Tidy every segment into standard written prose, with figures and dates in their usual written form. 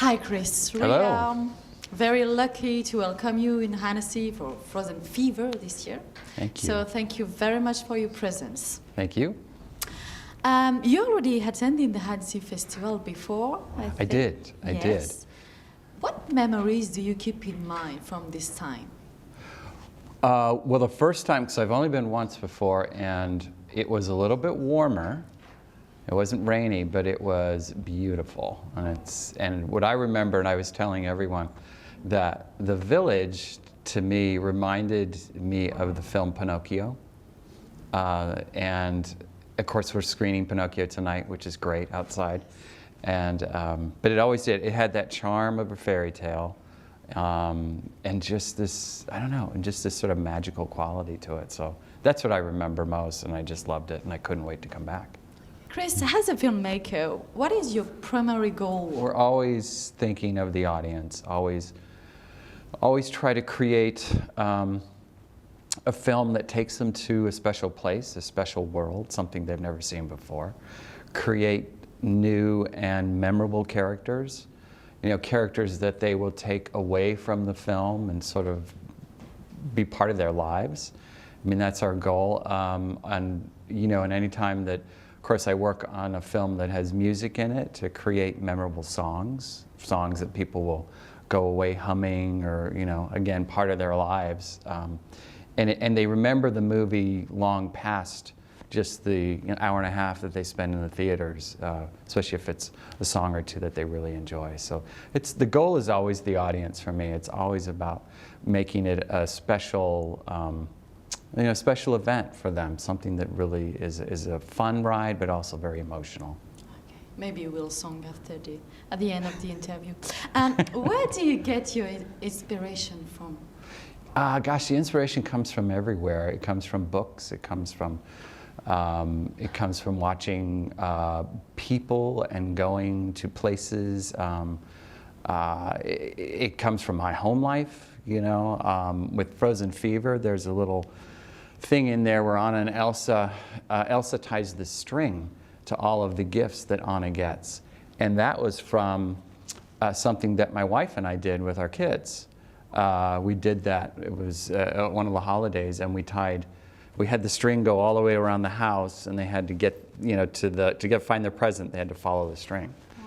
Hi, Chris. Hello. Very lucky to welcome you in Annecy for Frozen Fever this year. Thank you. So thank you very much for your presence. Thank you. You already attended the Annecy Festival before, I think. I did. What memories do you keep in mind from this time? Well, the first time, because I've only been once before, and it was a little bit warmer. It wasn't rainy, but it was beautiful. And what I remember, and I was telling everyone, that the village, to me, reminded me of the film Pinocchio. And of course, we're screening Pinocchio tonight, which is great outside. And, but it always did. It had that charm of a fairy tale. And just this, I don't know, and just this sort of magical quality to it. So that's what I remember most, and I just loved it, and I couldn't wait to come back. Chris, as a filmmaker, what is your primary goal? We're always thinking of the audience, always try to create a film that takes them to a special place, a special world, something they've never seen before. Create new and memorable characters, you know, characters that they will take away from the film and sort of be part of their lives. I mean, that's our goal. And, you know, and any time that, of course, I work on a film that has music in it to create memorable songs that people will go away humming or, you know, again, part of their lives. And they remember the movie long past just the hour and a half that they spend in the theaters, especially if it's a song or two that they really enjoy. So the goal is always the audience for me. It's always about making it a special, special event for them, something that really is a fun ride, but also very emotional. Okay, maybe we'll sing at the end of the interview. Where do you get your inspiration from? Gosh, the inspiration comes from everywhere. It comes from books. It comes from watching people and going to places. It comes from my home life, you know. With Frozen Fever, there's a little thing in there where Anna and Elsa ties the string to all of the gifts that Anna gets. And that was from something that my wife and I did with our kids. We did that. It was one of the holidays, and we had the string go all the way around the house, and they had to get, you know, to find their present, they had to follow the string. Oh.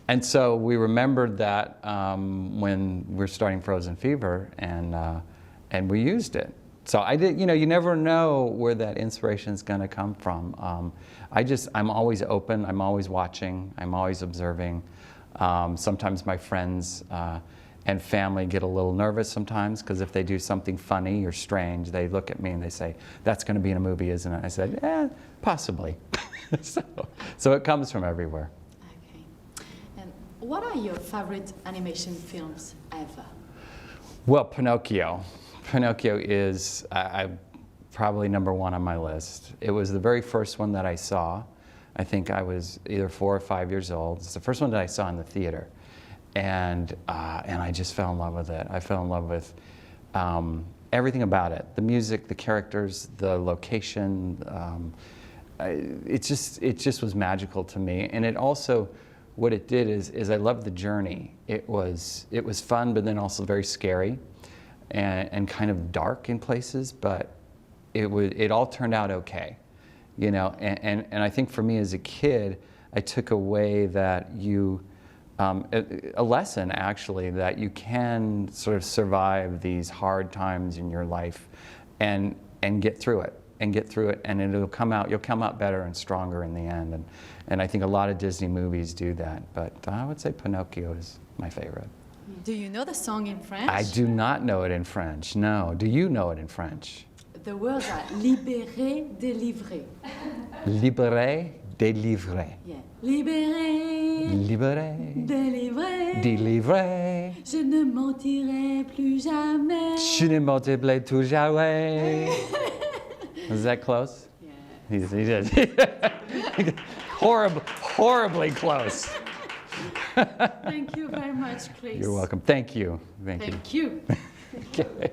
And so we remembered that when we're starting Frozen Fever, and we used it. So I did, you know, you never know where that inspiration is going to come from. I'm always open, I'm always watching, I'm always observing. Sometimes my friends and family get a little nervous sometimes, because if they do something funny or strange, they look at me and they say, "That's going to be in a movie, isn't it?" I said, possibly. So it comes from everywhere. Okay. And what are your favorite animation films ever? Well, Pinocchio. Pinocchio is probably #1 on my list. It was the very first one that I saw. I think I was either 4 or 5 years old. It's the first one that I saw in the theater. And I just fell in love with it. I fell in love with everything about it. The music, the characters, the location. It just was magical to me. And it also, what it did is I loved the journey. It was fun, but then also very scary and kind of dark in places, but it all turned out okay. You know, and I think for me as a kid, I took away that a lesson actually, that you can sort of survive these hard times in your life and get through it, and you'll come out better and stronger in the end. And I think a lot of Disney movies do that, but I would say Pinocchio is my favorite. Do you know the song in French? I do not know it in French, no. Do you know it in French? The words are libéré, délivré. Libéré, délivré. Yeah. Libéré, Libéré, délivré, délivré. je ne mentirai plus jamais. Je ne mentirai plus jamais. Was that close? Yeah. He did. Horribly close. Thank you very much, Chris. You're welcome. Thank you. Thank you. Okay.